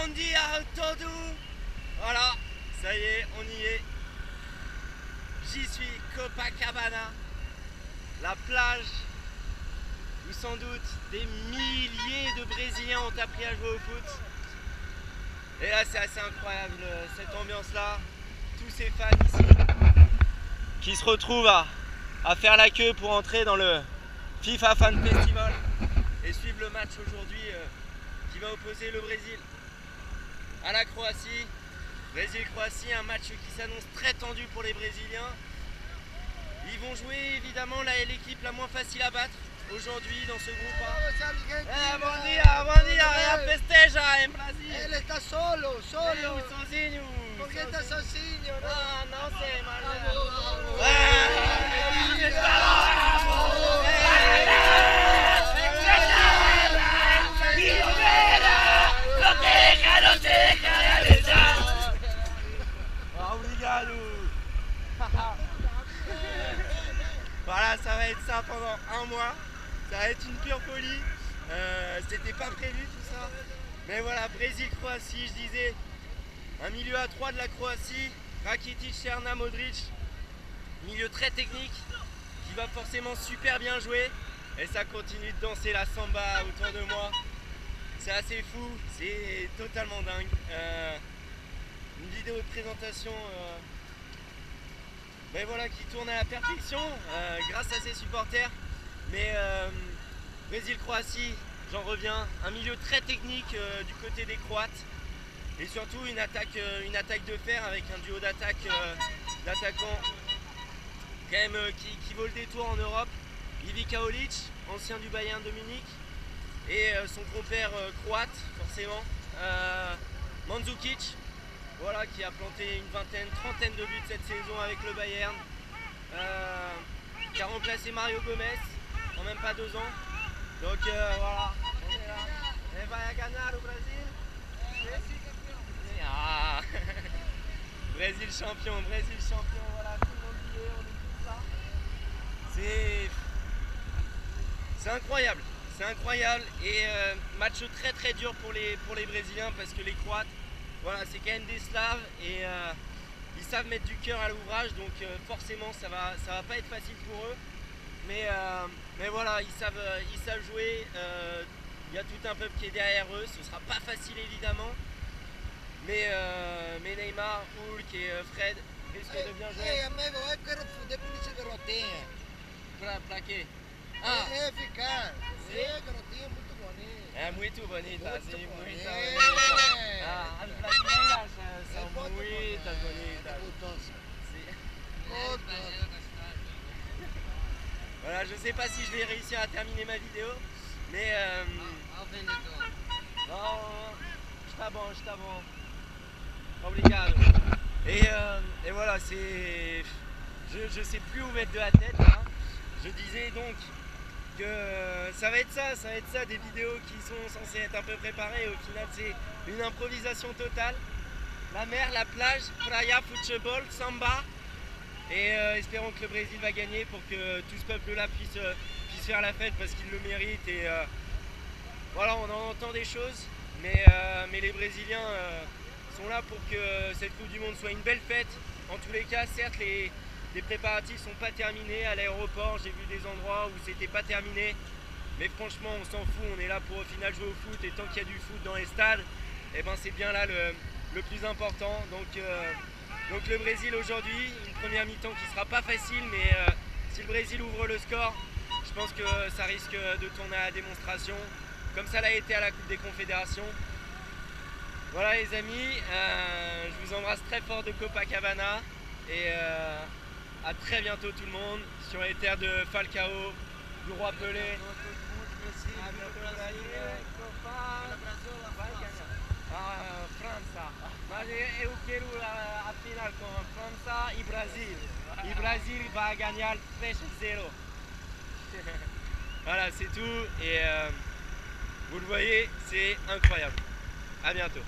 Bon dia a todo. Voilà, ça y est, on y est. J'y suis, Copacabana, la plage où sans doute des milliers de Brésiliens ont appris à jouer au foot. Et là c'est assez incroyable cette ambiance là, tous ces fans ici qui se retrouvent à faire la queue pour entrer dans le FIFA Fan Festival et suivre le match aujourd'hui qui va opposer le Brésil à la Croatie. Brésil-Croatie, un match qui s'annonce très tendu pour les Brésiliens. Ils vont jouer évidemment l'équipe la moins facile à battre aujourd'hui dans ce groupe A. Bom dia, é festeja em Brasil. Ele está solo. Eu sozinho. Por que está sozinho? Ah, não sei, mas... Voilà, ça va être ça pendant un mois. Ça va être une pure folie. C'était pas prévu tout ça. Mais voilà, Brésil-Croatie, je disais. Un milieu à 3 de la Croatie. Rakitic, Serna, Modric. Milieu très technique qui va forcément super bien jouer. Et ça continue de danser la samba autour de moi. C'est assez fou, c'est totalement dingue. Une vidéo de présentation mais voilà, qui tourne à la perfection grâce à ses supporters. Mais Brésil-Croatie, j'en reviens, un milieu très technique du côté des Croates. Et surtout une attaque de fer avec un duo d'attaquants quand même qui vaut le détour en Europe. Ivica Olic, ancien du Bayern de Munich, et son compère croate forcément, Mandzukic, voilà, qui a planté une trentaine de buts cette saison avec le Bayern, qui a remplacé Mario Gomez en même pas 2 ans. Donc voilà, on est là. Et va gagner au Brésil. Ah. Brésil champion, voilà, tout le monde y est, on est tous là. C'est incroyable et match très dur pour les Brésiliens parce que les Croates, voilà, c'est quand même des Slaves et ils savent mettre du cœur à l'ouvrage, donc forcément ça va pas être facile pour eux. Mais voilà, ils savent jouer. Il y a tout un peuple qui est derrière eux. Ce sera pas facile évidemment. Mais Neymar, Hulk et Fred risquent de bien jouer. Amigo, eu quero foder por esse garotinho. Pra quê? É ficar. É, garotinho muito bonito. É muito bonita, Muito sim, muito bonita. bonita. As brasileiras são muito muito bonitas. Gostoso. Sim. Gostoso. Voilà, je sais pas si je vais réussir à terminer ma vidéo, mais non, está bom. Obrigado. Et voilà, je sais plus où mettre de la tête là. Je disais donc que ça va être ça, des vidéos qui sont censées être un peu préparées. Au final, c'est une improvisation totale. La mer, la plage, playa, football, samba. Et espérons que le Brésil va gagner pour que tout ce peuple-là puisse faire la fête parce qu'il le mérite. Et voilà, on en entend des choses, mais les Brésiliens sont là pour que cette Coupe du Monde soit une belle fête. En tous les cas, certes, les préparatifs sont pas terminés. À l'aéroport, j'ai vu des endroits où c'était pas terminé. Mais franchement, on s'en fout, on est là pour au final jouer au foot. Et tant qu'il y a du foot dans les stades, et ben c'est bien là le plus important. Donc le Brésil aujourd'hui, une première mi-temps qui sera pas facile, mais si le Brésil ouvre le score, je pense que ça risque de tourner à la démonstration, comme ça l'a été à la Coupe des Confédérations. Voilà les amis, je vous embrasse très fort de Copacabana et à très bientôt tout le monde sur les terres de Falcao, du Roi Pelé. França, mas eu quero a final com França e Brasil. E Brasil vai ganhar 3-0. Voilà, c'est tout et vous le voyez, c'est incroyable. À bientôt.